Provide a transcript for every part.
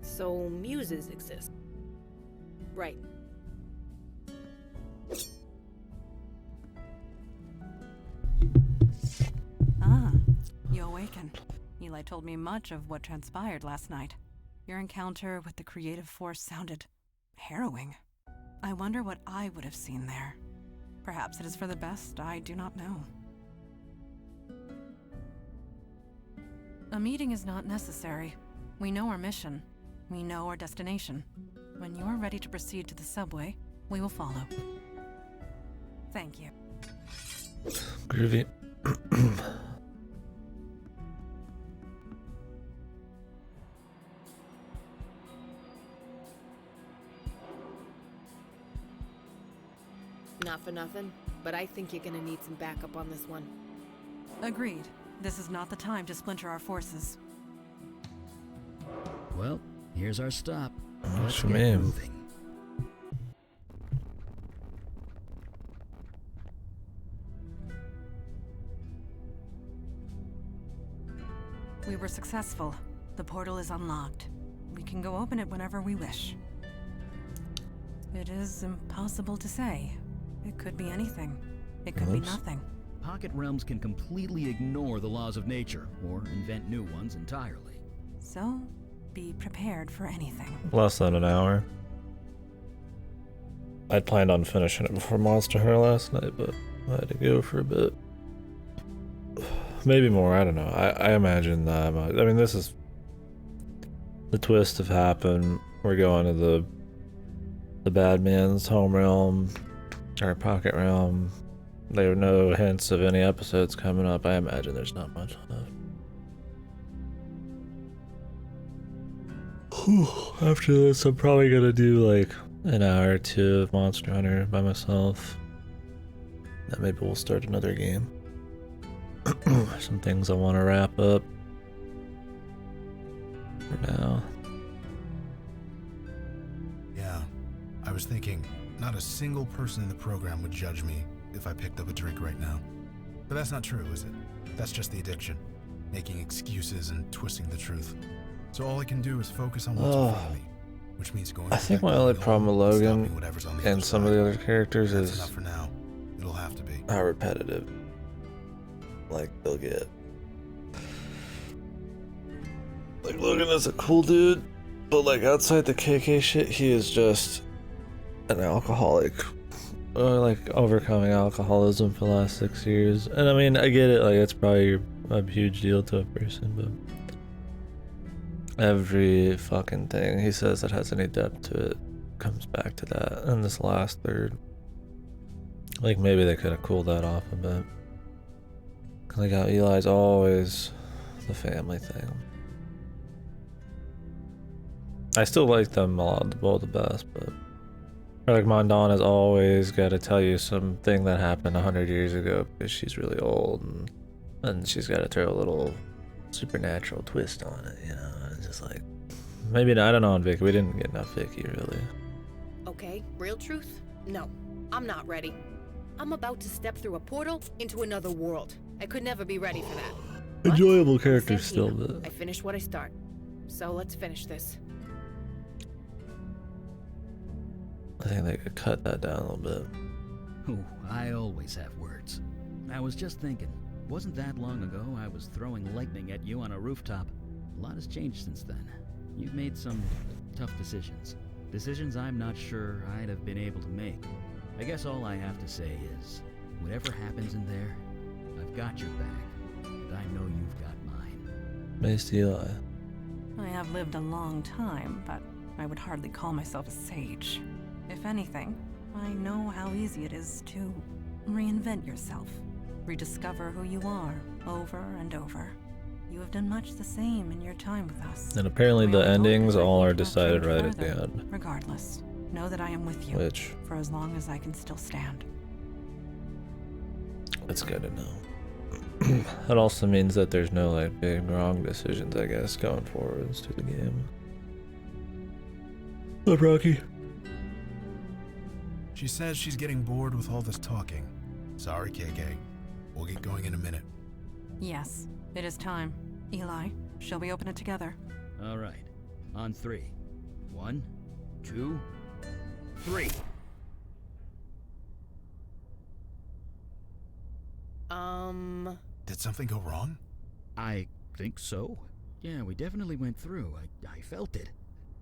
So muses exist. Right. Ah, you awaken. Eli told me much of what transpired last night. Your encounter with the creative force sounded harrowing. I wonder what I would have seen there. Perhaps it is for the best, I do not know. A meeting is not necessary. We know our mission. We know our destination. When you are ready to proceed to the subway, we will follow. Thank you. Groovy. Not for nothing, but I think you're gonna need some backup on this one. Agreed. This is not the time to splinter our forces. Well, here's our stop. Let's What you get mean? moving. We were successful. The portal is unlocked. We can go open it whenever we wish. It is impossible to say. It could be anything. It could be Oops. nothing. Pocket realms can completely ignore the laws of nature, or invent new ones entirely. So, be prepared for anything. Less than an hour. I'd planned on finishing it before Monster Hunter last night, but I had to go for a bit. Maybe more, I don't know. I imagine that much. I mean, this is... The twists have happened. We're going to the bad man's home realm, or pocket realm. There are no hints of any episodes coming up. I imagine there's not much left. After this, I'm probably gonna do like an hour or two of Monster Hunter by myself. Then maybe we'll start another game. Some things I want to wrap up for now. Yeah, I was thinking, not a single person in the program would judge me if I picked up a drink right now. But that's not true, is it? That's just the addiction. Making excuses and twisting the truth. So all I can do is focus on what's in front of me, which means going. I think my only problem with Logan and some of the other characters That's is enough for now. It'll have to be. how repetitive. Like, they'll get. Like, Logan is a cool dude, but like outside the KK shit, he is just an alcoholic. Like overcoming alcoholism for the last 6 years. And I mean, I get it, like it's probably a huge deal to a person, but every fucking thing he says that has any depth to it comes back to that. And this last third, like maybe they could have cooled that off a bit. Like how Eli's always the family thing. I still like them a lot, both the best, but like Mondana's always got to tell you something that happened 100 years ago because she's really old, and she's got to throw a little supernatural twist on it, you know. And just like maybe I don't know on Vicky. We didn't get enough Vicky really. Okay, real truth? No, I'm not ready. I'm about to step through a portal into another world. I could never be ready for that. But Enjoyable character I'm still, Santina. but I finish what I start. So let's finish this. I think they could cut that down a little bit. Ooh, I always have words. I was just thinking, wasn't that long ago I was throwing lightning at you on a rooftop? A lot has changed since then. You've made some tough decisions. Decisions I'm not sure I'd have been able to make. I guess all I have to say is, whatever happens in there, I've got your back, and I know you've got mine. Based Eli. I have lived a long time, but I would hardly call myself a sage. If anything, I know how easy it is to reinvent yourself, rediscover who you are over and over. You have done much the same in your time with us. And apparently We the all hope endings that all you are cannot decided change right at the further. end. Regardless, know that I am with you Which, for as long as I can still stand. it's good to know. That also means that there's no like big wrong decisions, I guess, going forwards to the game. Look, Rocky. She says she's getting bored with all this talking. Sorry, KK. We'll get going in a minute. Yes, it is time. Eli, shall we open it together? All right. On 3. 1, 2, 3. Did something go wrong? I think so. Yeah, we definitely went through. I felt it.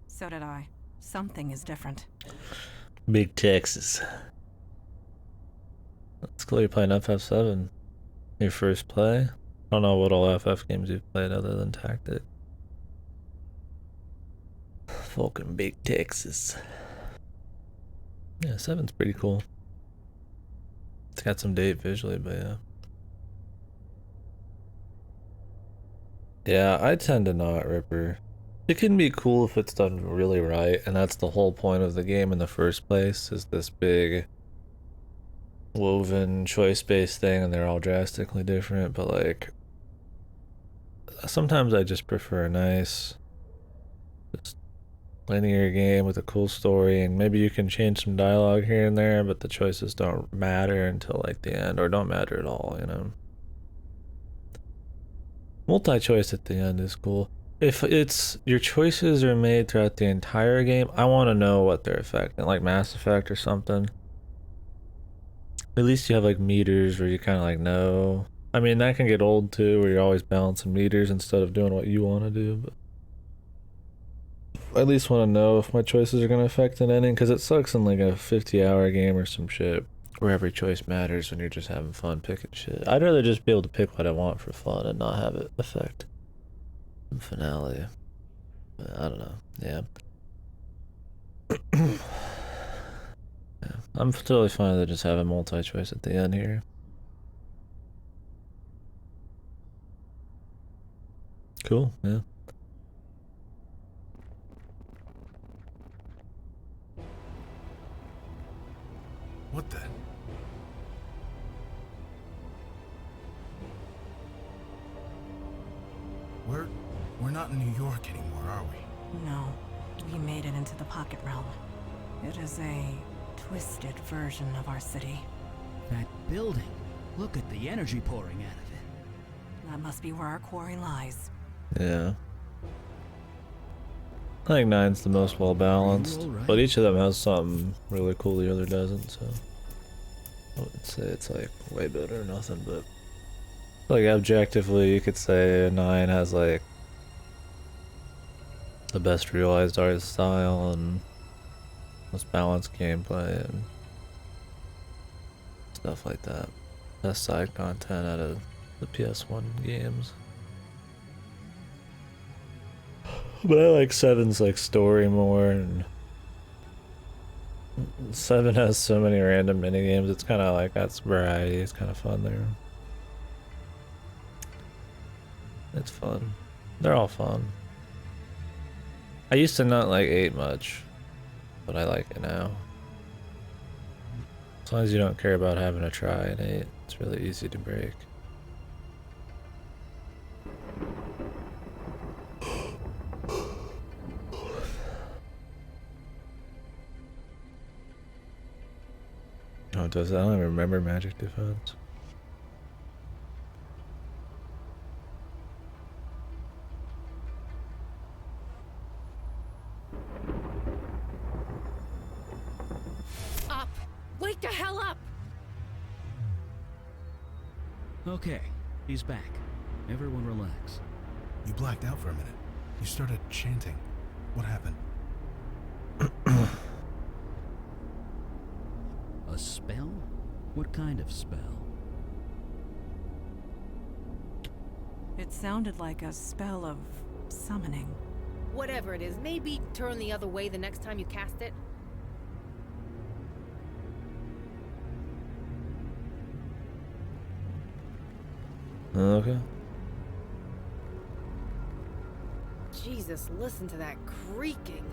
So did I. Something is different. Big Texas. It's cool you're playing FF7. Your first play? I don't know what all FF games you've played other than Tactic. Fucking Big Texas. Yeah, 7's pretty cool. It's got some date visually, but yeah. Yeah, I tend to not rip her. It can be cool if it's done really right, and that's the whole point of the game in the first place, is this big woven choice-based thing, and they're all drastically different, but like, sometimes I just prefer a nice, just linear game with a cool story, and maybe you can change some dialogue here and there, but the choices don't matter until like the end, or don't matter at all, you know? Multi-choice at the end is cool. If it's your choices are made throughout the entire game, I want to know what they're affecting, like Mass Effect or something. At least you have like meters where you kind of like know. I mean, that can get old too, where you're always balancing meters instead of doing what you want to do, but I at least want to know if my choices are going to affect an ending, because it sucks in like a 50-hour game or some shit where every choice matters when you're just having fun picking shit. I'd rather just be able to pick what I want for fun and not have it affect the finale. But I don't know. Yeah. Yeah. I'm totally fine with just having multi-choice at the end here. Cool, yeah. What the? We're not in New York anymore, are we? No, we made it into the Pocket Realm. It is a twisted version of our city. That building. Look at the energy pouring out of it. That must be where our quarry lies. Yeah. I think 9's the most well balanced, Right. but each of them has something really cool the other doesn't, so I wouldn't say it's like way better or nothing, but like objectively you could say 9 has like the best realized art style and most balanced gameplay and stuff like that. Best side content out of the PS1 games. But I like 7's like story more, and 7 has so many random mini games. It's kind of like that's variety. It's kind of fun there. It's fun. They're all fun. I used to not like 8 much, but I like it now. As long as you don't care about having to try an 8, it's really easy to break. Oh, it does that? I don't even remember Magic Defense. Up! Wake the hell up! Okay, he's back. Everyone relax. You blacked out for a minute. You started chanting. What happened? A spell? What kind of spell? It sounded like a spell of summoning. Whatever it is, maybe turn the other way the next time you cast it. Okay. Jesus, listen to that creaking.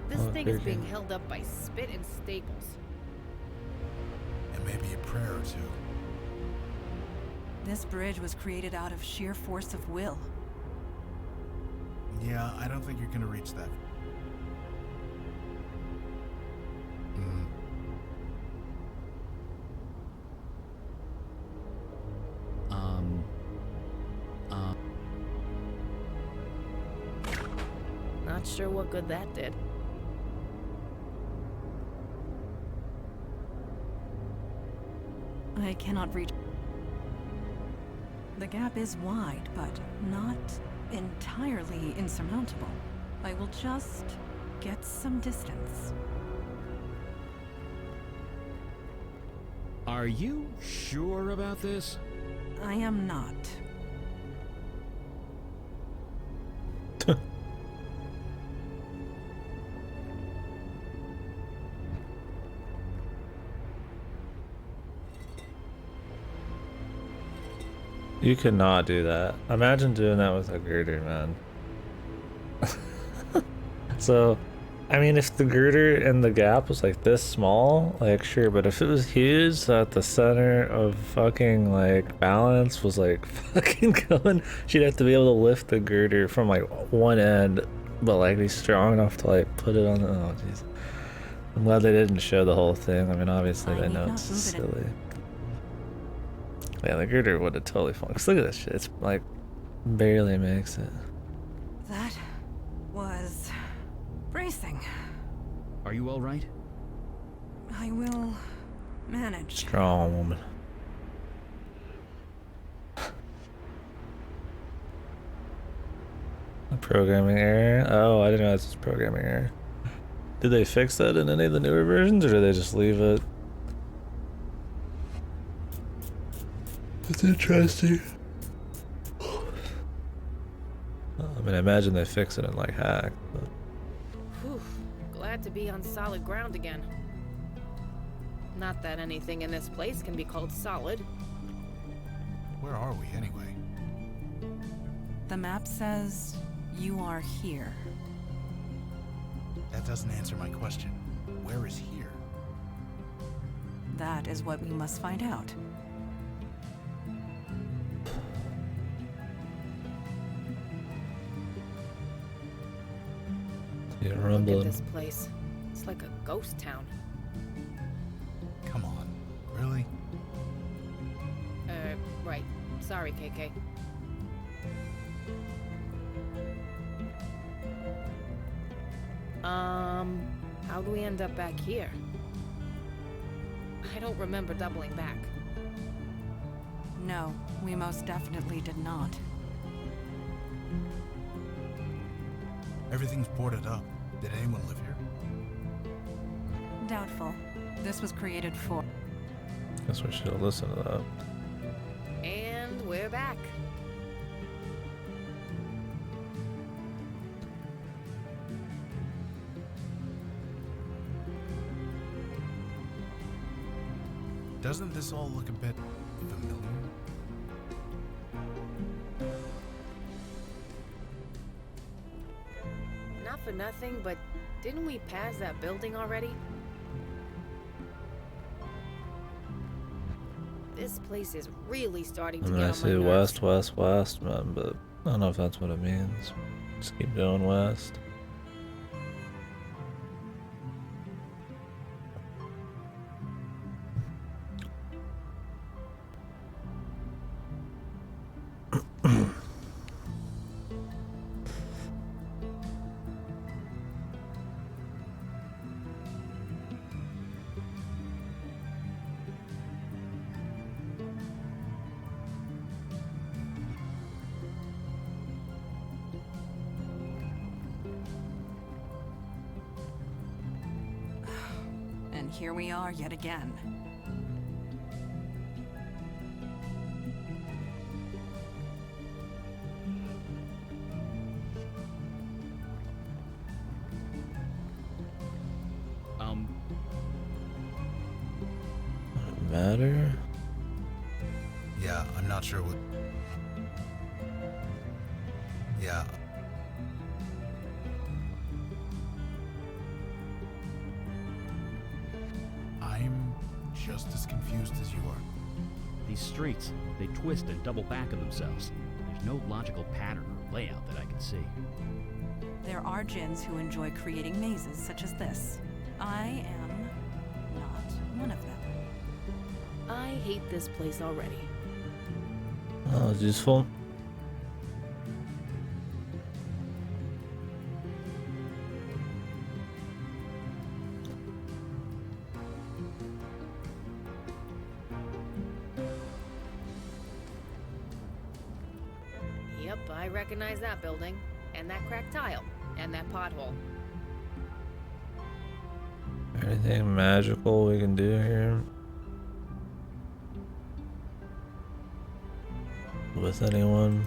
This Oh, thing is creaking. being held up by spit and staples. And maybe a prayer or two. This bridge was created out of sheer force of will. Yeah, I don't think you're gonna reach that. Hmm. Not sure what good that did. I cannot reach. The gap is wide, but not entirely insurmountable. I will just get some distance. Are you sure about this? I am not. You cannot do that. Imagine doing that with a girder, man. So, I mean, if the girder and the gap was like this small, like sure, but if it was huge, so at the center of fucking like balance was like fucking going, she'd have to be able to lift the girder from like one end, but like be strong enough to like put it on the, oh jeez. I'm glad they didn't show the whole thing. I mean, obviously they know it's silly. Yeah, the girder would have totally fallen. Cause look at this shit. It's like barely makes it. That was bracing. Are you all right? I will manage. Strong woman. A programming error? Oh, I didn't know that's a programming error. Did they fix that in any of the newer versions, or did they just leave it? That's interesting. I mean, I imagine they fix it in like Hack, but... Whew. Glad to be on solid ground again. Not that anything in this place can be called solid. Where are we, anyway? The map says you are here. That doesn't answer my question. Where is here? That is what we must find out. Yeah, Look rumbling. at this place. It's like a ghost town. Come on. Really? Right. Sorry, KK. How do we end up back here? I don't remember doubling back. No, we most definitely did not. Everything's boarded up. Did anyone live here? Doubtful. This was created for... Guess we should listen to that. And we're back. Doesn't this all look a bit familiar? Not for nothing, but didn't we pass that building already? This place is really starting I to mean, get I on my see nerves. west, west, west, man, but I don't know if that's what it means. Just keep going west. And here we are yet again. Matter? Yeah, I'm not sure what... Yeah. I'm just as confused as you are. These streets, they twist and double back on themselves. There's no logical pattern or layout that I can see. There are djinns who enjoy creating mazes such as this. I am not one of them. I hate this place already. Oh, it's useful. I recognize that building, and that cracked tile, and that pothole. Anything magical we can do here? With anyone?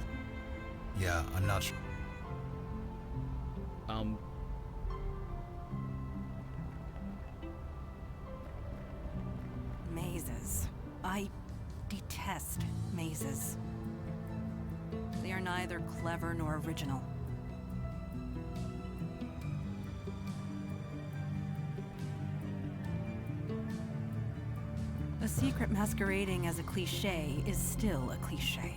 Yeah, I'm not sure. Mazes. I detest mazes. They are neither clever nor original. A secret masquerading as a cliché is still a cliché.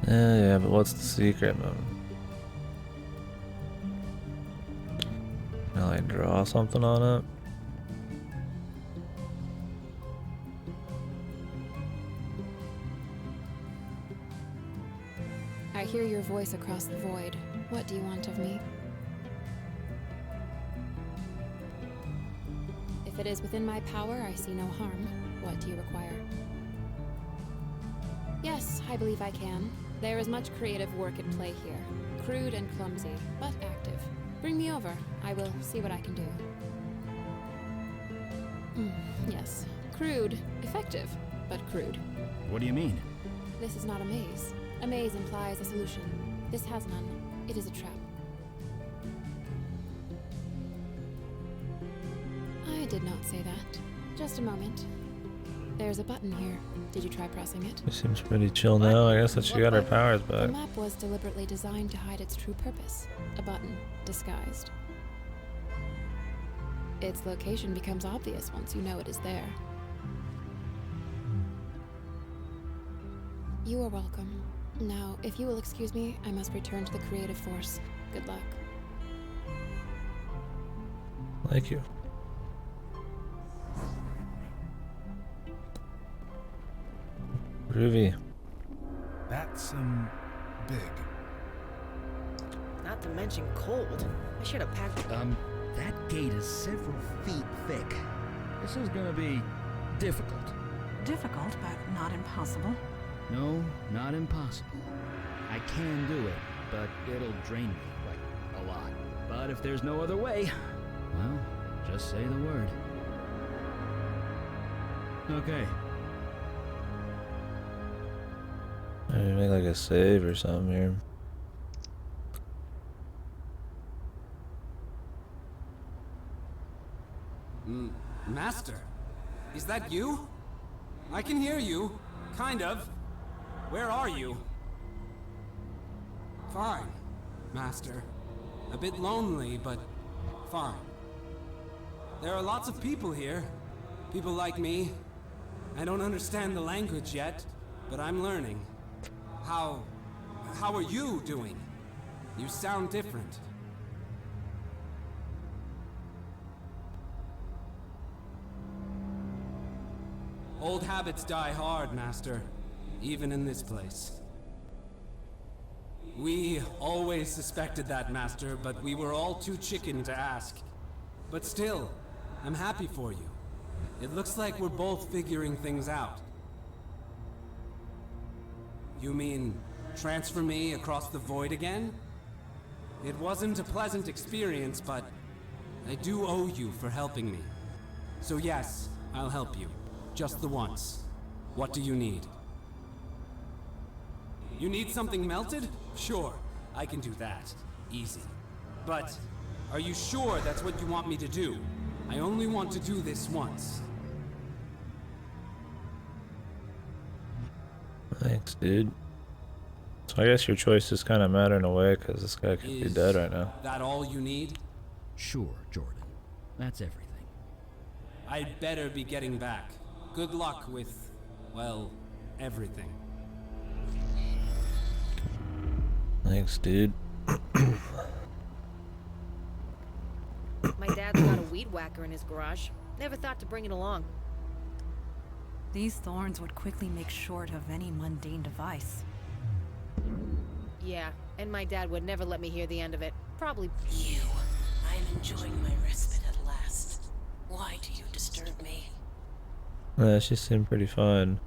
Yeah, but what's the secret, man? Can I like draw something on it? I hear your voice across the void. What do you want of me? If it is within my power, I see no harm. What do you require? Yes, I believe I can. There is much creative work at play here. Crude and clumsy, but active. Bring me over. I will see what I can do. Yes. Crude. Effective, but crude. What do you mean? This is not a maze. A maze implies a solution. This has none. It is a trap. I did not say that. Just a moment. There's a button here. Did you try pressing it? She seems pretty chill now. I guess that she got her powers The back. map was deliberately designed to hide its true purpose. A button, disguised. Its location becomes obvious once you know it is there. You are welcome. Now, if you will excuse me, I must return to the creative force. Good luck. Thank you. Groovy. That's, big. Not to mention cold. I should have packed. That gate is several feet thick. This is gonna be difficult. Difficult, but not impossible. No, not impossible. I can do it, but it'll drain me, like, a lot. But if there's no other way, well, just say the word. Okay. Maybe make like a save or something here. Master, is that you? I can hear you, kind of. Where are you? Fine, Master. A bit lonely, but fine. There are lots of people here. People like me. I don't understand the language yet, but I'm learning. How are you doing? You sound different. Old habits die hard, Master. Even in this place. We always suspected that, Master, but we were all too chicken to ask. But still, I'm happy for you. It looks like we're both figuring things out. You mean, transfer me across the void again? It wasn't a pleasant experience, but I do owe you for helping me. So yes, I'll help you. Just the once. What do you need? You need something melted? Sure, I can do that. Easy. But, are you sure that's what you want me to do? I only want to do this once. Thanks, dude. So I guess your choices kind of matter in a way, because this guy could be dead right now. That all you need? Sure, Jordan. That's everything. I'd better be getting back. Good luck with, well, everything. Thanks, dude. My dad's got a weed whacker in his garage. Never thought to bring it along. These thorns would quickly make short of any mundane device. Yeah, and my dad would never let me hear the end of it. Probably. You. I'm enjoying my respite at last. Why do you disturb me? Yeah, she seemed pretty fun.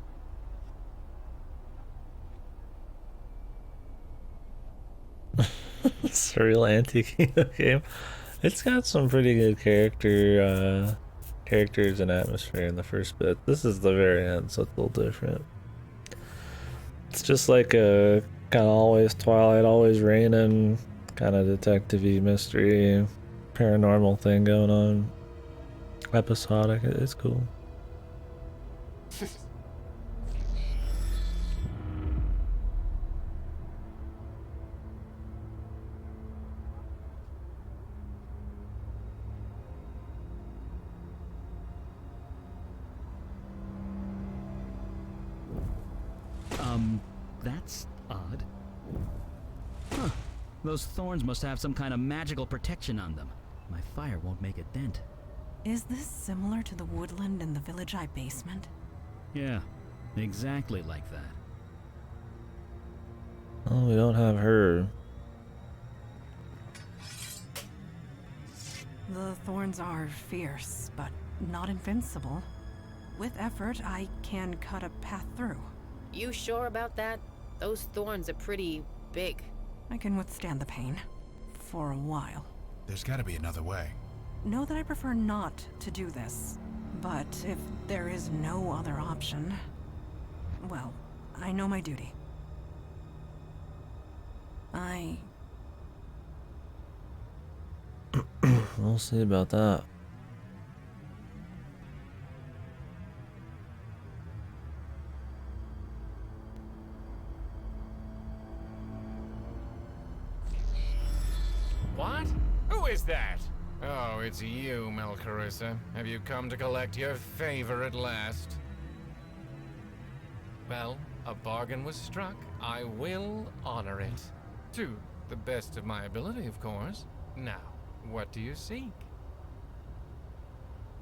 Surreal antique game. It's got some pretty good characters and atmosphere in the first bit. This is the very end, so it's a little different. It's just like a kind of always Twilight, always raining, kind of detective-y mystery, paranormal thing going on. Episodic. It's cool. That's odd. Huh. Those thorns must have some kind of magical protection on them. My fire won't make a dent. Is this similar to the woodland in the Village Eye basement? Yeah, exactly like that. Oh, we don't have her. The thorns are fierce, but not invincible. With effort, I can cut a path through. You sure about that? Those thorns are pretty big. I can withstand the pain. For a while. There's gotta be another way. Know that I prefer not to do this. But if there is no other option... well, I know my duty. We'll see about that. What? Who is that? Oh, it's you, Melcarissa. Have you come to collect your favor at last? Well, a bargain was struck. I will honor it. To the best of my ability, of course. Now, what do you seek?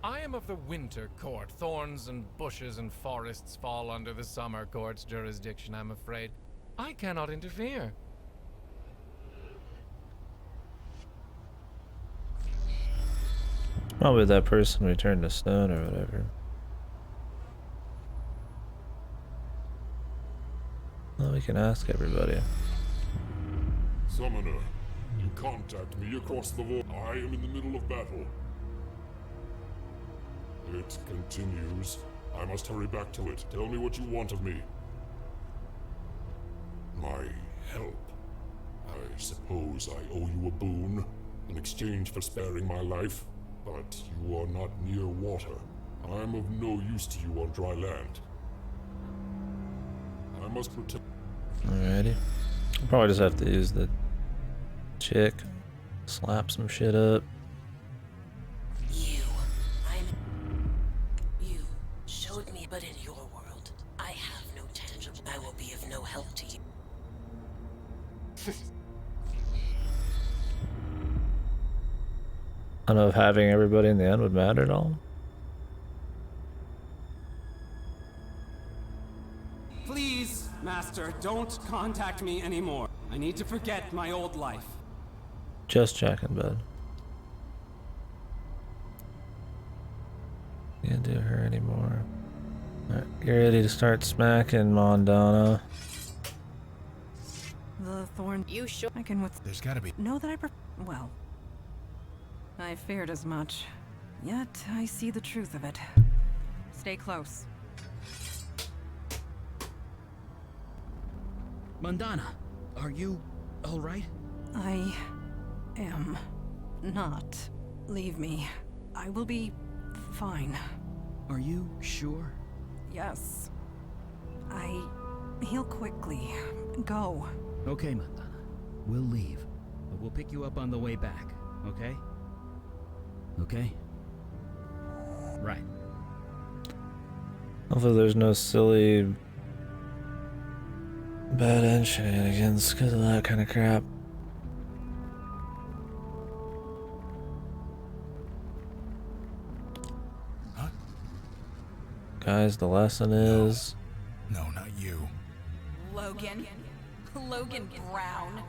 I am of the Winter Court. Thorns and bushes and forests fall under the Summer Court's jurisdiction, I'm afraid. I cannot interfere. Probably that person returned to stone or whatever. Well, we can ask everybody. Summoner, you contact me across the wall. I am in the middle of battle. It continues. I must hurry back to it. Tell me what you want of me. My help. I suppose I owe you a boon in exchange for sparing my life. But you are not near water. I am of no use to you on dry land. I must protect... Alrighty. I'll probably just have to use the chick. Slap some shit up. You showed me, but in your world, I have no tangible. I will be of no help to you. I don't know if having everybody in the end would matter at all. Please, Master, don't contact me anymore. I need to forget my old life. Just checking, bud. Can't do her anymore. Alright, get ready to start smacking, Mondana. The thorn... You sure? I can There's gotta be... know that well... I feared as much. Yet, I see the truth of it. Stay close. Mandana, are you alright? I am not. Leave me. I will be fine. Are you sure? Yes. I heal quickly. Go. Okay, Mandana. We'll leave, but we'll pick you up on the way back, okay? Okay? Right. Hopefully there's no silly bad end shenanigans because of that kind of crap. Huh? Guys, the lesson is... No, not you. Logan Brown.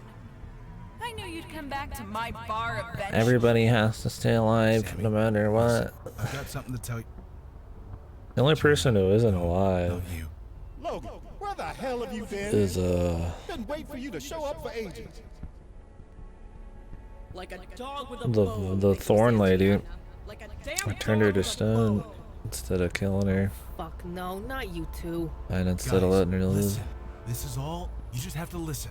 I knew you'd come back to my bar eventually. Everybody has to stay alive no matter what. I've got something to tell you. The only person who isn't alive No, you. Logan, where the hell have you been? is Been waiting for you to show up for ages. Like a dog with a the thorn lady. Like a damn I turned her dog to with a stone bone. instead of killing her, Fuck no, not you two. and instead of Guys, letting her live. listen. This is all. You just have to listen.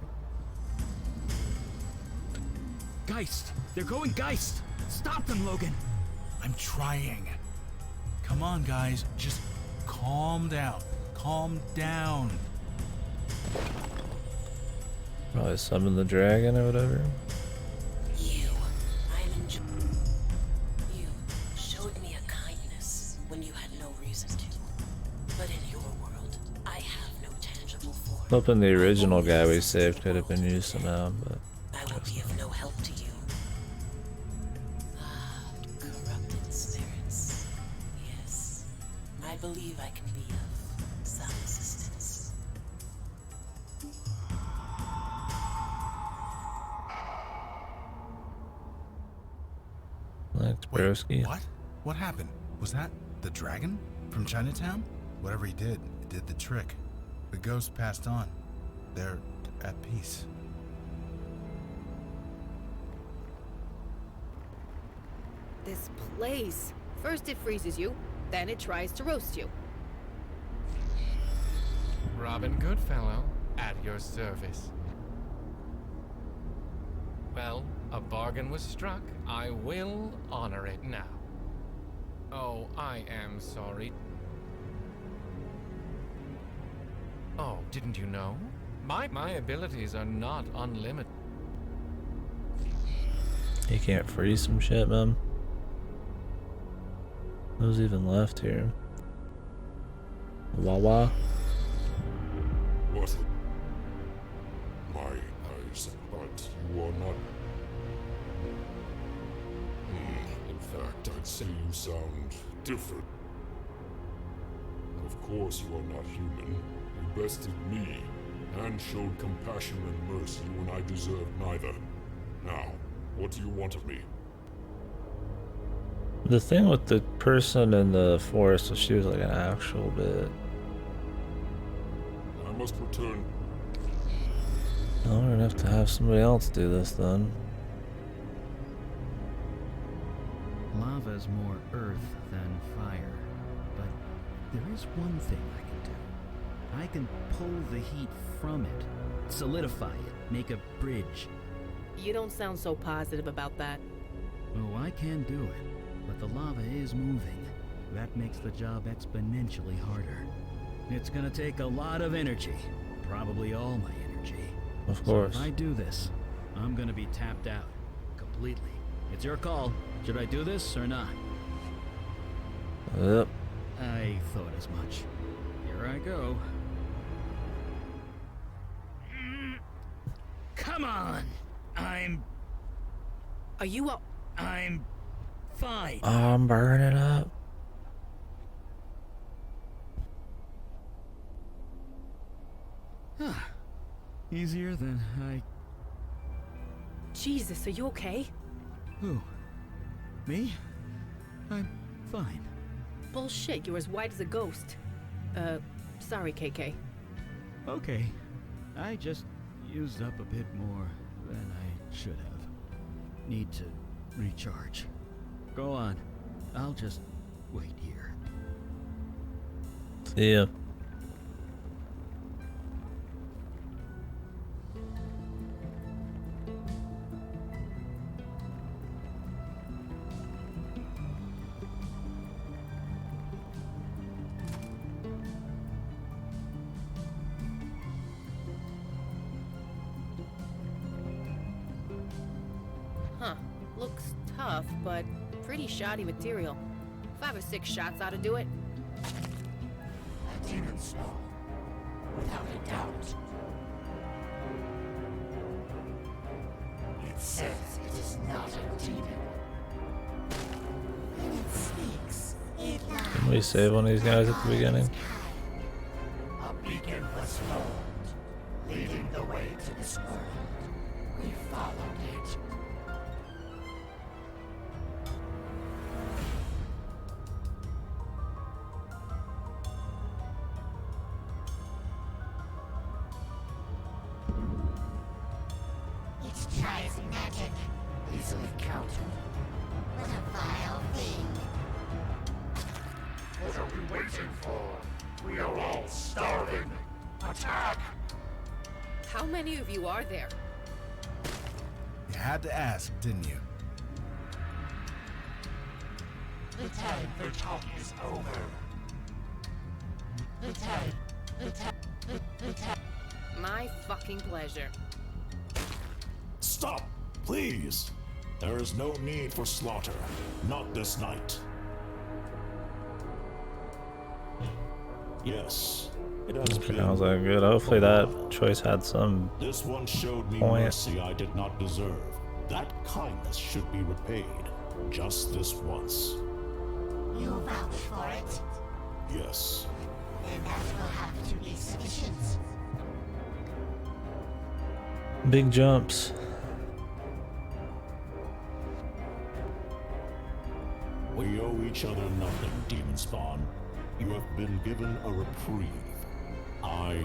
Geist! They're going Geist! Stop them, Logan! I'm trying. Come on, guys. Just calm down. Calm down. Probably summon the dragon or whatever. You showed me a kindness when you had no reason to. But in your world, I have no tangible form. Hoping the original guy we saved could have been used somehow, but I will be of no help to you. Ah, corrupted spirits. Yes, I believe I can be of some assistance. thanks, Wait, broski. what? What happened? Was that the dragon from Chinatown? Whatever he did, it did the trick. The ghost passed on. They're at peace. This place. First it freezes you, then it tries to roast you. Robin Goodfellow, at your service. Well, a bargain was struck. I will honor it now. Oh, I am sorry. Oh, didn't you know? My abilities are not unlimited. You can't freeze some shit, man. Who's even left here? Wawa? What? My eyes, but you are not. In fact, I'd say you sound different. Of course, you are not human. You bested me, and showed compassion and mercy when I deserved neither. Now, what do you want of me? The thing with the person in the forest was she was like an actual bit. I must return. Oh, we're gonna have to have somebody else do this then. Lava's more earth than fire, but there is one thing I can do. I can pull the heat from it, solidify it, make a bridge. You don't sound so positive about that. Oh, I can do it, but the lava is moving. That makes the job exponentially harder. It's gonna take a lot of energy, probably all my energy. Of course. So if I do this, I'm gonna be tapped out, completely. It's your call. Should I do this or not? Yep. I thought as much. Here I go. Come on! Are you a... I'm fine. I'm burning up. Easier than I... Jesus, are you okay? Who? Me? I'm fine. Bullshit, you're as white as a ghost. Sorry, KK. Okay. I just used up a bit more than I should have. Need to recharge. Go on. I'll just wait here. See ya. Huh. Looks tough, but pretty shoddy material. 5 or 6 shots ought to do it. A demon smell, without a doubt. It says it is not a demon. When it speaks, it lies. Can we save one of these guys at the beginning? A beacon was formed, leading the way to this world. We followed it. It's charismatic, easily countered. What a vile thing. What are we waiting for? We are all starving. Attack! How many of you are there? You had to ask, didn't you? The time for talk is over. My fucking pleasure. Stop, please. There is no need for slaughter. Not this night. Yes, it has been. Sounds like good. Hopefully that choice had some This one showed me point. mercy I did not deserve. That kindness should be repaid. Just this once. You vouch for it? Yes. Then that will have to be sufficient. Big jumps. We owe each other nothing, Demon Spawn. You have been given a reprieve. I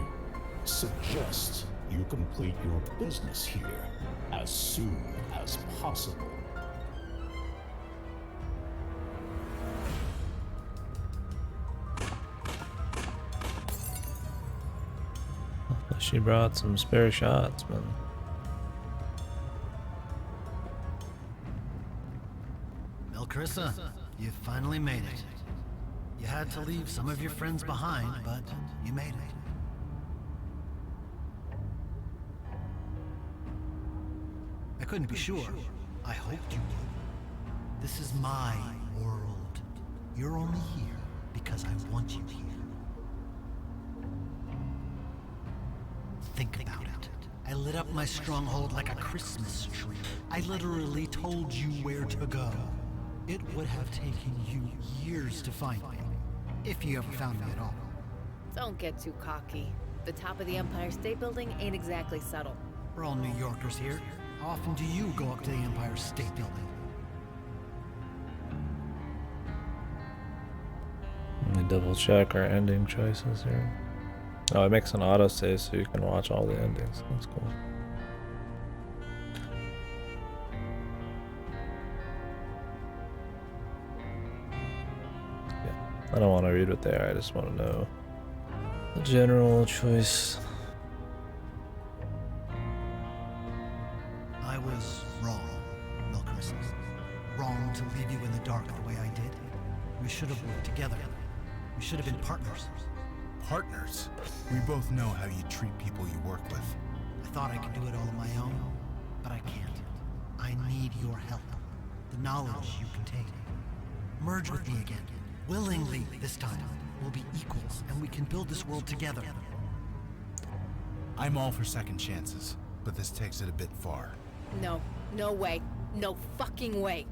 suggest you complete your business here as soon as possible. She brought some spare shots, man. Melkrissa, you finally made it. You had to leave some of your friends behind, but you made it. I couldn't be sure. I hoped you would. This is my world. You're only here because I want you here. Think about it. I lit up my stronghold like a Christmas tree. I literally told you where to go. It would have taken you years to find me, if you ever found me at all. Don't get too cocky. The top of the Empire State Building ain't exactly subtle. We're all New Yorkers here. How often do you go up to the Empire State Building? Let me double check our ending choices here. Oh, it makes an autosave so you can watch all the endings. That's cool. I don't want to read what they are, I just want to know the general choice. I was wrong, Melkrissa. Wrong to leave you in the dark the way I did. We should have worked together. We should have been partners. Partners? We both know how you treat people you work with. I thought I could do it all on my own, but I can't. I need your help. The knowledge you contain. Merge with me again. Willingly this time. We'll be equals, and we can build this world together. I'm all for second chances, but this takes it a bit far. No, no way. No fucking way.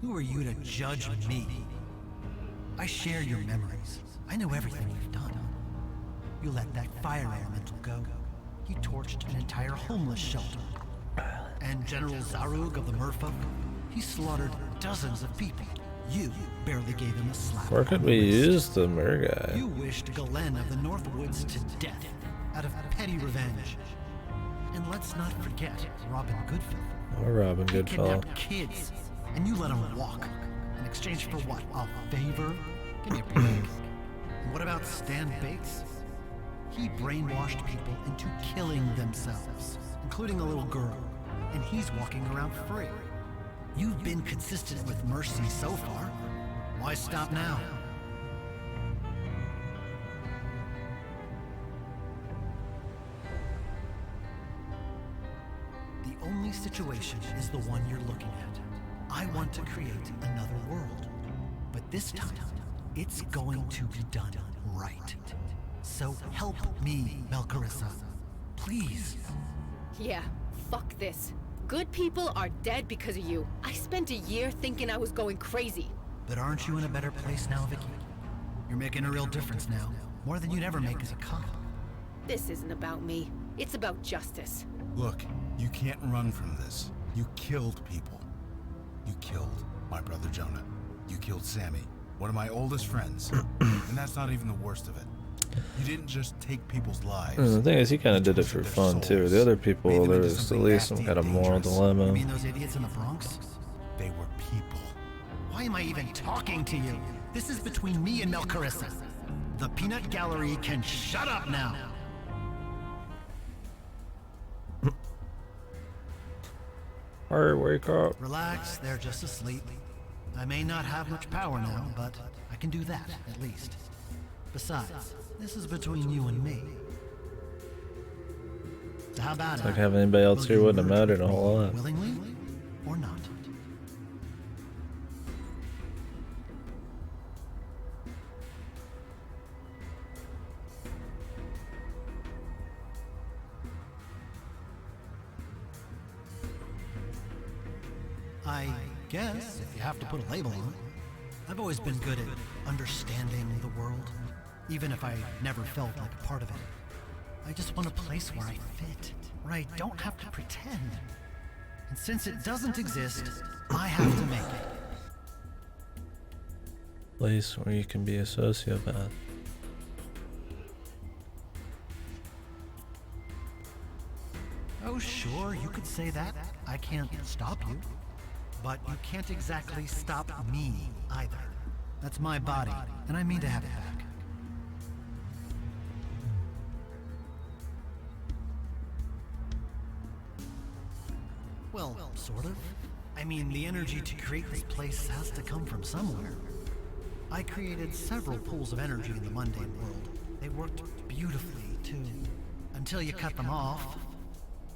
Who are you to judge me? I share your memories. I know everything you've done. You let that fire elemental go. He torched an entire homeless shelter. And General Zarug of the Merfolk, he slaughtered dozens of people. You barely gave him a slap. Where could we use the Mer guy? You wished Galen of the Northwoods to death out of petty revenge. And let's not forget Robin Goodfellow. Or Robin He Goodfellow. kidnapped kids, and you let him walk. In exchange for what? A favor? Give me a break. And what about Stan Bates? He brainwashed people into killing themselves, including a little girl. And he's walking around free. You've been consistent with mercy so far. Why stop now? The only situation is the one you're looking at. I want to create another world. But this time, it's going to be done right. So help me, Melkrissa. Please. Yeah, fuck this. Good people are dead because of you. I spent a year thinking I was going crazy. But aren't you in a better place now, Vicky? You're making a real difference now. More than you'd ever make as a cop. This isn't about me. It's about justice. Look, you can't run from this. You killed people. You killed my brother Jonah. You killed Sammy, one of my oldest friends. And that's not even the worst of it. You didn't just take people's lives. The thing is, he kind of did it for fun too. The other people, there was at least some kind of moral dilemma. You mean those idiots in the Bronx? They were people. Why am I even talking to you? This is between me and Melcarissa. The Peanut Gallery can shut up now. Alright, wake up. Relax, they're just asleep. I may not have much power now, but I can do that, at least. Besides, this is between you and me. So how about It's it? like having anybody else here wouldn't have mattered a whole lot. Willingly or not? I guess, if you have to put a label on it. I've always been good at understanding the world, even if I never felt like a part of it. I just want a place where I fit, where I don't have to pretend. And since it doesn't exist, I have to make it. Place where you can be a sociopath. Oh, sure, you could say that. I can't stop you. But you can't exactly stop me, either. That's my body, and I mean to have it back. Well, sort of. I mean, the energy to create this place has to come from somewhere. I created several pools of energy in the mundane world. They worked beautifully, too. Until you cut them off.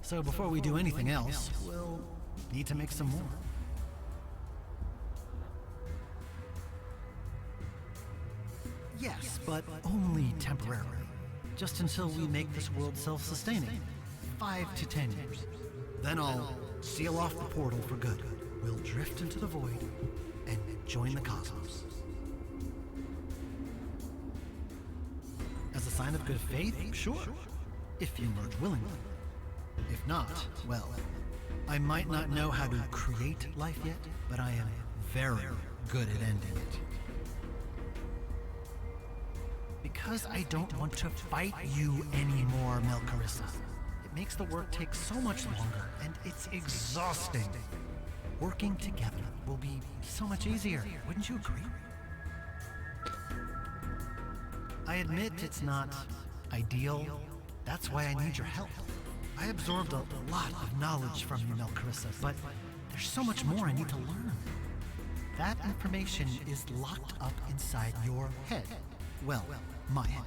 So before we do anything else, we'll need to make some more. Yes, but only temporarily. Just until we make this world self-sustaining. 5 to 10 years. Then I'll seal off the portal for good. We'll drift into the void and join the cosmos. As a sign of good faith, sure. If you merge willingly. If not, well, I might not know how to create life yet, but I am very good at ending it. Because I don't want to fight you anymore, Melcarissa. It makes the work take so much longer, and it's exhausting. Working together will be so much easier, wouldn't you agree? I admit it's not ideal. That's why I need your help. I absorbed a lot of knowledge from you, Melcarissa, but there's so much more I need to learn. That information is locked up inside your head. Well, my head.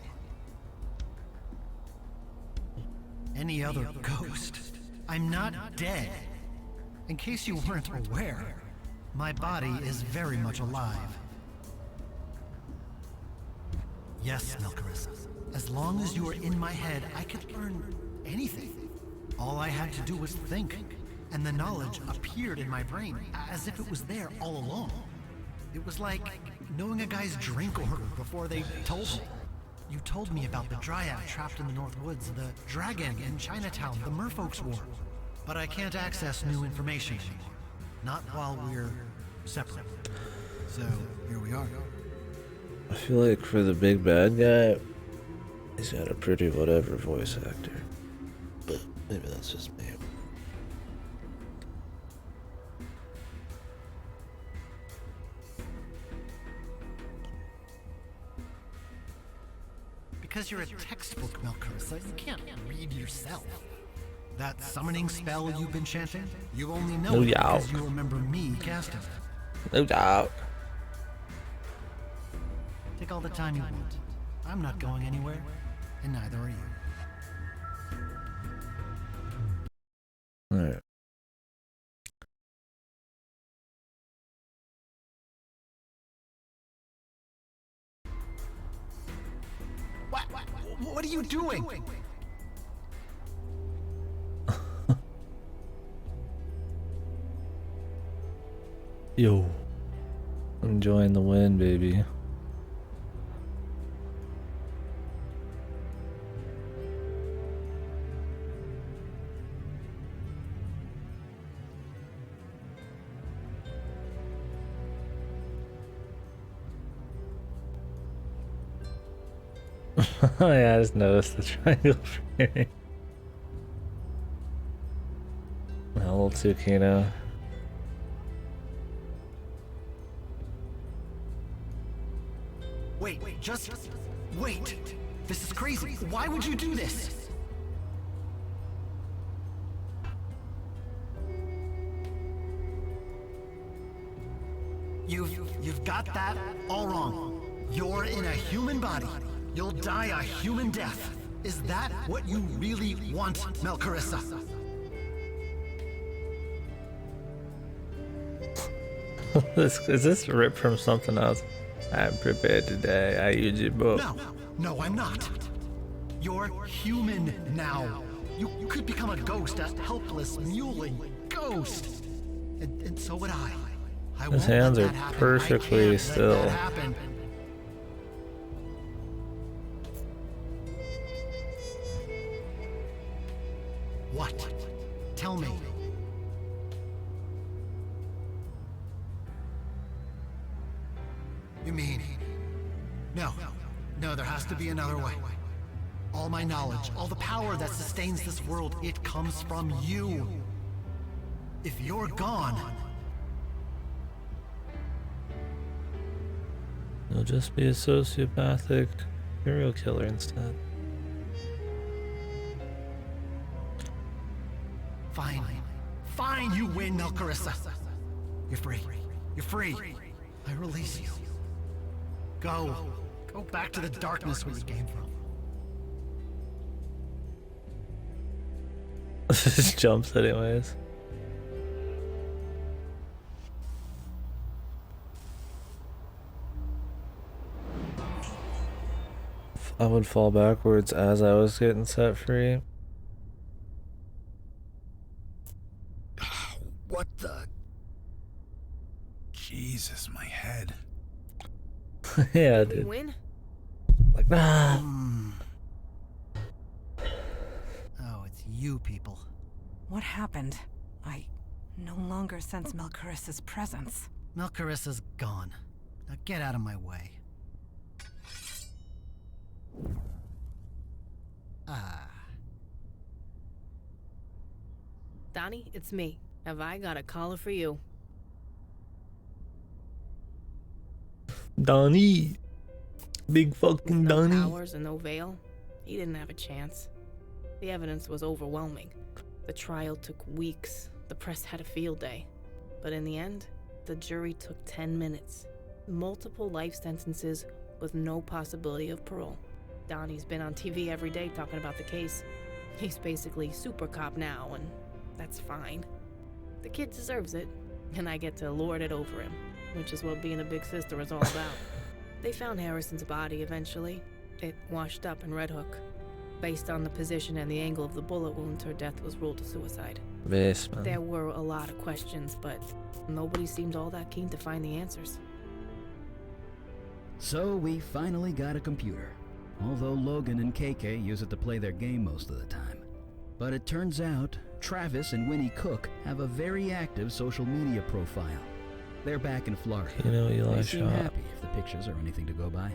Any other ghost. I'm not dead. In case you weren't aware, my body is very much alive. Yes, Melcarissa. As long as you were in my head, I could learn anything. All I had to do was think, and the knowledge appeared in my brain, as if it was there all along. It was like knowing a guy's drink order before they told me. You told me about the Dryad trapped in the North Woods, the dragon in Chinatown, the Merfolk's War. But I can't access new information anymore. Not while we're separate. So, here we are. I feel like for the big bad guy, he's got a pretty whatever voice actor. But maybe that's just me. Because you're a textbook, Melcarissa, you can't read yourself. That summoning spell you've been chanting, you only know it because you remember me casting it. No doubt. Take all the time you want. I'm not going anywhere, and neither are you. Alright. What are you doing? Yo. Enjoying the wind, baby. Oh yeah, I just noticed the triangle framing. A little Tsukino. Wait, just wait. This is crazy. Why would you do this? You've got that all wrong. You're in a human body. You'll die a human death. Is that what you really want, Melcarissa? Is this ripped from something else? I'm prepared to die. I use your book. No, I'm not. You're human now. You could become a ghost, a helpless, mewling ghost. And so would I. His hands are perfectly still. What? Tell me. You mean... No, there has to be another way. All my knowledge, all the power that sustains this world, it comes from you. If you're gone... You'll just be a sociopathic serial killer instead. Fine, you win, Melcarissa. You're free. You're free. I release you. Go back to the darkness where you came from. Just jumps anyways. I would fall backwards as I was getting set free. What the? Jesus, my head. Yeah, Did we dude. win? Like, Oh, it's you people. What happened? I no longer sense Melcarissa's presence. Melcarissa's gone. Now get out of my way. Donnie, it's me. Have I got a caller for you? Donnie. Big fucking No Donnie. powers and no veil. He didn't have a chance. The evidence was overwhelming. The trial took weeks. The press had a field day. But in the end, the jury took 10 minutes. Multiple life sentences with no possibility of parole. Donnie's been on TV every day talking about the case. He's basically super cop now, and that's fine. The kid deserves it, and I get to lord it over him, which is what being a big sister is all about. They found Harrison's body eventually. It washed up in Red Hook. Based on the position and the angle of the bullet wound, her death was ruled a suicide. Basement. There were a lot of questions, but nobody seemed all that keen to find the answers. So we finally got a computer. Although Logan and KK use it to play their game most of the time. But it turns out, Travis and Winnie Cook have a very active social media profile. They're back in Florida. You know, Eli They seem shot. happy if the pictures are anything to go by.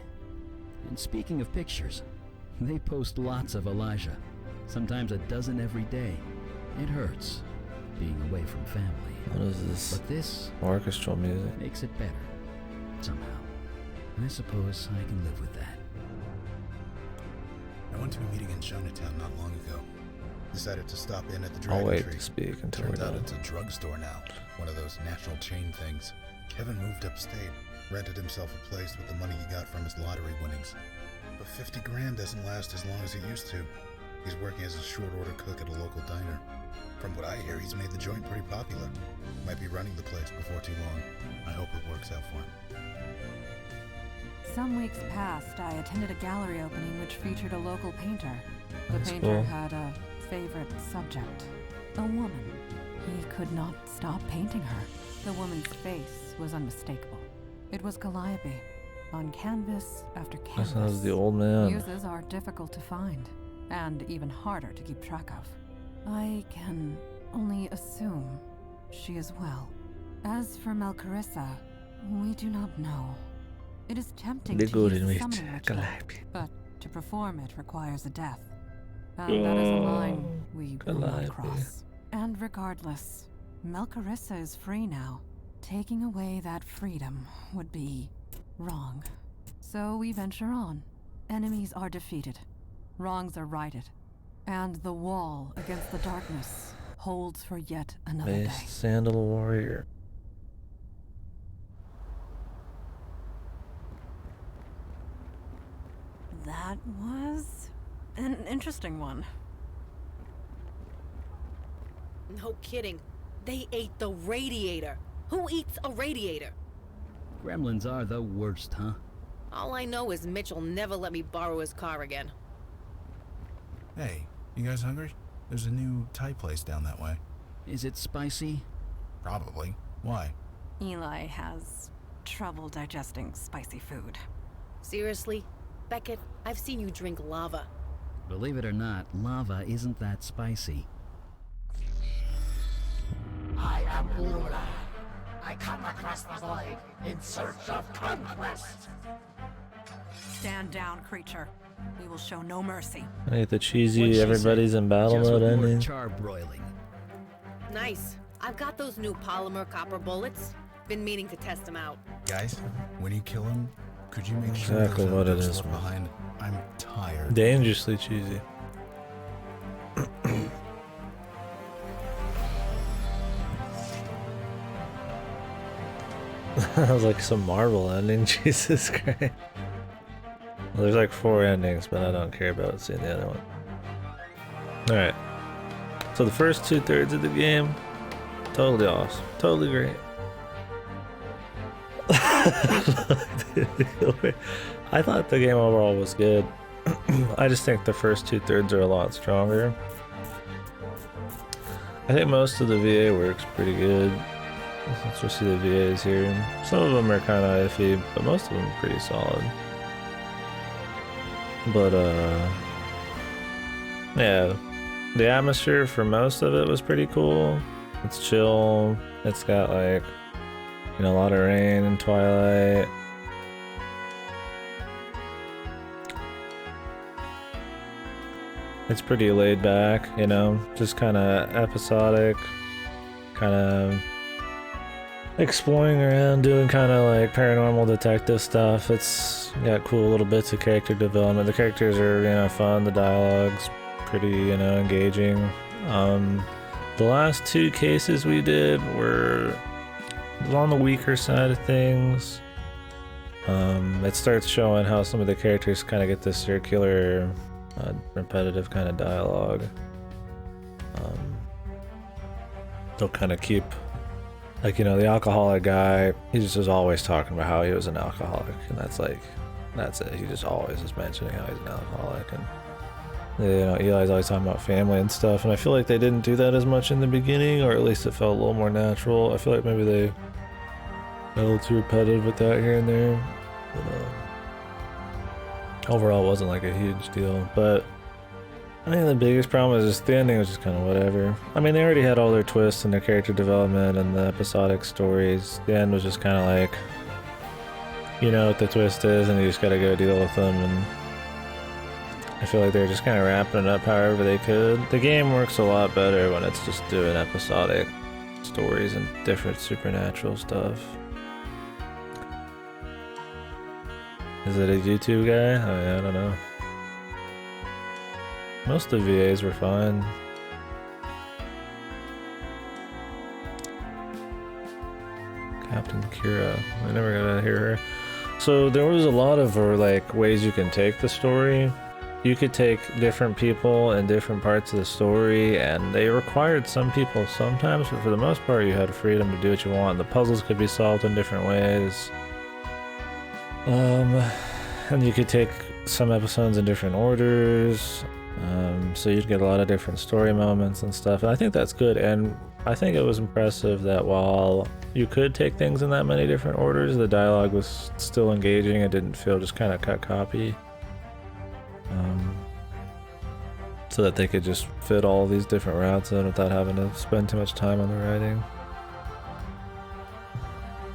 And speaking of pictures, they post lots of Elijah. Sometimes a dozen every day. It hurts, being away from family. What is this? But this Orchestral music. makes it better, somehow. I suppose I can live with that. I went to a meeting in Chinatown not long ago. Decided to stop in at the I'll Dragon wait Tree. to speak until we're Turns out done. it's a drugstore now. One of those national chain things. Kevin moved upstate, rented himself a place with the money he got from his lottery winnings. But 50 grand doesn't last as long as it used to. He's working as a short order cook at a local diner. From what I hear, he's made the joint pretty popular. Might be running the place before too long. I hope it works out for him. Some weeks past, I attended a gallery opening which featured a local painter. The That's painter cool. had a favorite subject, a woman. He could not stop painting her. The woman's face was unmistakable. It was Calliope, on canvas after That canvas. sounds the old man. Muses are difficult to find, and even harder to keep track of. I can only assume she is well. As for Melcarissa, we do not know. It is tempting The to golden use witch, summoning ritual, Calliope. but To perform it requires a death. And that is a line we will not Calliope. cross. And regardless, Melcarissa is free now. Taking away that freedom would be wrong. So we venture on. Enemies are defeated. Wrongs are righted. And the wall against the darkness holds for yet another day. Base Sandal Warrior. That was an interesting one. No kidding. They ate the radiator. Who eats a radiator? Gremlins are the worst, huh? All I know is Mitchell never let me borrow his car again. Hey, you guys hungry? There's a new Thai place down that way. Is it spicy? Probably. Why? Eli has trouble digesting spicy food. Seriously? Beckett, I've seen you drink lava. Believe it or not, lava isn't that spicy. I am Lula. I come across the void in search of conquest. Stand down, creature. We will show no mercy. I hate the What'd cheesy she everybody's say? in battle Just mode with more ending. charbroiling. Nice. I've got those new polymer copper bullets. Been meaning to test them out. Guys, when you kill him, could you make sure Exactly there's no what it ghosts is, left man. behind? I'm tired. Dangerously cheesy. That was like some Marvel ending. Jesus Christ. Well, there's like 4 endings, but I don't care about seeing the other one. Alright. So the first 2/3 of the game, totally awesome. Totally great. I thought the game overall was good. I just think the first 2/3 are a lot stronger. I think most of the VA works pretty good. Let's just see the VAs here. Some of them are kind of iffy, but most of them are pretty solid. But yeah, the atmosphere for most of it was pretty cool. It's chill. It's got like, you know, a lot of rain and twilight. It's pretty laid back, you know, just kind of episodic, kind of exploring around, doing kind of like paranormal detective stuff. It's got cool little bits of character development. The characters are, you know, fun. The dialogue's pretty, you know, engaging. The last 2 cases we did were on the weaker side of things. It starts showing how some of the characters kind of get this circular, repetitive kind of dialogue. They'll kind of keep, like, you know, the alcoholic guy, he just is always talking about how he was an alcoholic, and that's it. He just always is mentioning how he's an alcoholic, and you know, Eli's always talking about family and stuff, and I feel like they didn't do that as much in the beginning, or at least it felt a little more natural. I feel like maybe they got a little too repetitive with that here and there, but overall it wasn't like a huge deal. But I think the biggest problem is just the ending was just kind of whatever. I mean, they already had all their twists and their character development and the episodic stories. The end was just kind of like, you know what the twist is, and you just gotta go deal with them, and I feel like they're just kind of wrapping it up however they could. The game works a lot better when it's just doing episodic stories and different supernatural stuff. Is it a YouTube guy? I don't know. Most of the VAs were fine. Captain Kira. I never got to hear her. So there was a lot of like ways you can take the story. You could take different people and different parts of the story, and they required some people sometimes, but for the most part you had freedom to do what you want. The puzzles could be solved in different ways. And you could take some episodes in different orders. So you'd get a lot of different story moments and stuff, and I think that's good. And I think it was impressive that while you could take things in that many different orders, the dialogue was still engaging. It didn't feel just kind of cut copy. So that they could just fit all these different routes in without having to spend too much time on the writing.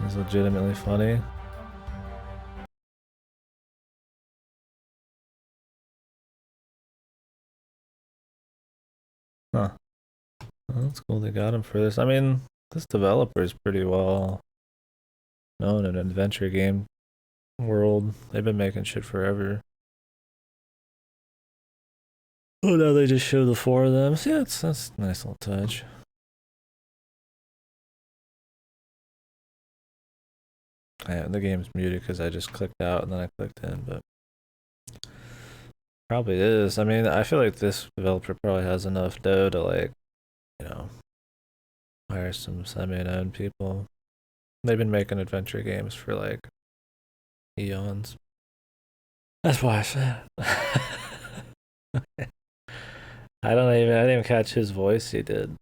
It was legitimately funny. Well, that's cool they got him for this. I mean, this developer is pretty well known in adventure game world. They've been making shit forever. Oh, now they just show the 4 of them. So yeah, that's a nice little touch. Yeah, the game's muted because I just clicked out and then I clicked in, but probably is. I mean, I feel like this developer probably has enough dough to, like, you know, hire some semi-known people. They've been making adventure games for like eons. That's why I said. I didn't even catch his voice. He did.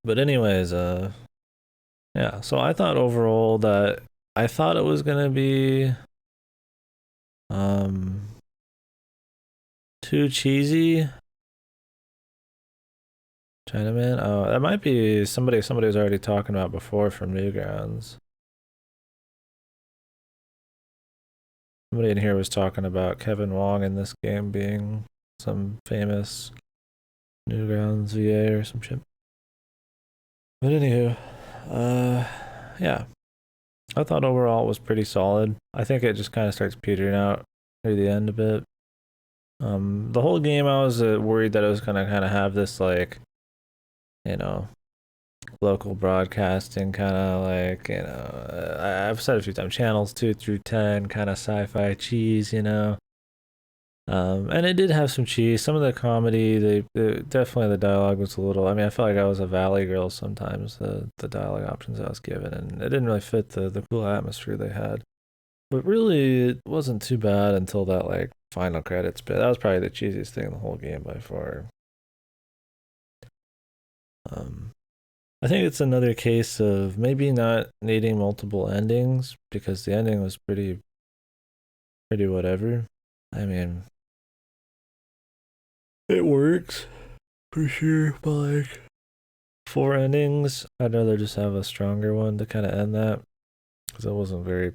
But anyways, yeah. So I thought overall that I thought it was gonna be too cheesy. Chinaman. Oh, that might be somebody was already talking about before from Newgrounds. Somebody in here was talking about Kevin Wong in this game being some famous Newgrounds VA or some shit. But anywho, yeah. I thought overall it was pretty solid. I think it just kind of starts petering out near the end a bit. The whole game I was worried that it was gonna kind of have this, like, you know, local broadcasting kind of, like, you know, I've said a few times, channels 2 through 10 kind of sci-fi cheese, you know. And it did have some cheese. Some of the comedy, definitely the dialogue was a little. I mean, I felt like I was a Valley Girl sometimes. The dialogue options I was given, and it didn't really fit the cool atmosphere they had. But really, it wasn't too bad until that, like, final credits bit. That was probably the cheesiest thing in the whole game by far. I think it's another case of maybe not needing multiple endings because the ending was pretty whatever. I mean, it works for sure, but like 4 endings, I'd rather just have a stronger one to kind of end that because it wasn't very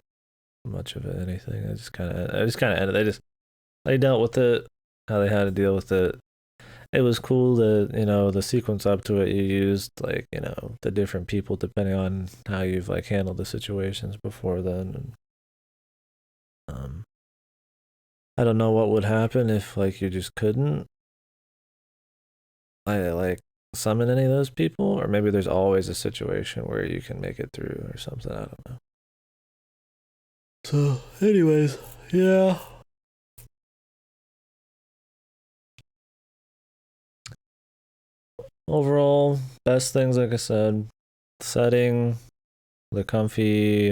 much of anything. I just kind of ended. They dealt with it how they had to deal with it. It was cool that, you know, the sequence up to it, you used, like, you know, the different people depending on how you've, like, handled the situations before then. And, I don't know what would happen if, like, you just couldn't, like, summon any of those people, or maybe there's always a situation where you can make it through or something. I don't know. So, anyways, yeah. Overall, best things, like I said, setting, the comfy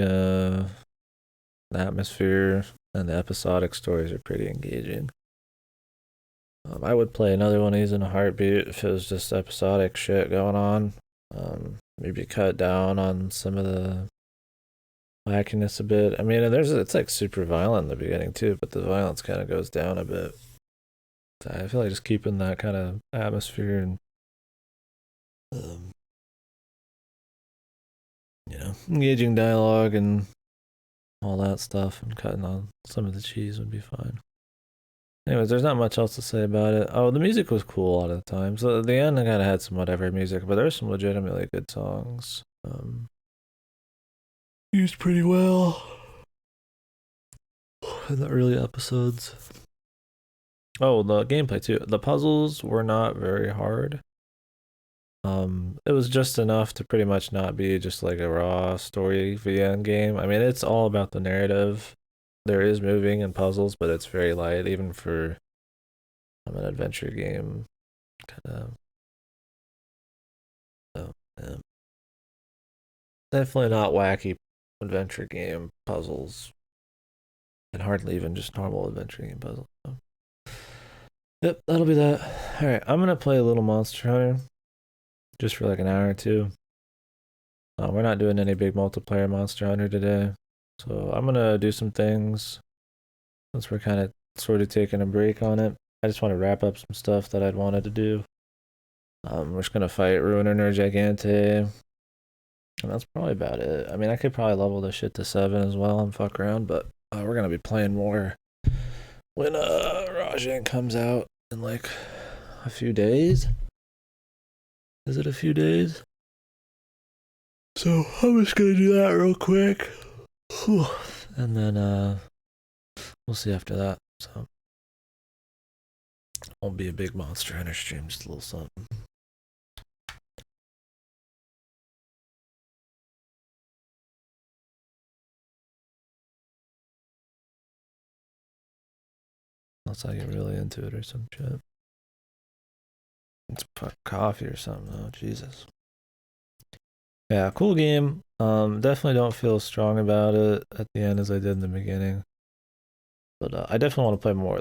atmosphere, and the episodic stories are pretty engaging. I would play another one of these in a heartbeat if it was just episodic shit going on. Maybe cut down on some of the wackiness a bit. I mean, it's like super violent in the beginning too, but the violence kind of goes down a bit. So I feel like just keeping that kind of atmosphere and you know, engaging dialogue and all that stuff and cutting on some of the cheese would be fine. Anyways, there's not much else to say about it. Oh, the music was cool a lot of the time. So at the end, I kind of had some whatever music, but there were some legitimately good songs. Used pretty well in the early episodes. Oh, the gameplay too. The puzzles were not very hard. It was just enough to pretty much not be just like a raw story VN game. I mean, it's all about the narrative. There is moving and puzzles, but it's very light, even for an adventure game. Kind of. So, yeah. Definitely not wacky adventure game puzzles, and hardly even just normal adventure game puzzles. So. Yep, that'll be that. All right, I'm gonna play a little Monster Hunter, just for like an hour or two. We're not doing any big multiplayer Monster Hunter today, so I'm gonna do some things since we're kind of sort of taking a break on it. I just want to wrap up some stuff that I'd wanted to do. We're just gonna fight Ruiner Gigante, and that's probably about it. I mean, I could probably level this shit to 7 as well and fuck around, but we're gonna be playing more when Rajan comes out in like a few days. Is it a few days? So I'm just gonna do that real quick. Whew. And then we'll see after that. So won't be a big Monster Hunter stream, just a little something. Unless I get really into it or some shit. It's coffee or something. Oh Jesus. Yeah, cool game. Definitely don't feel strong about it at the end as I did in the beginning. But I definitely want to play more.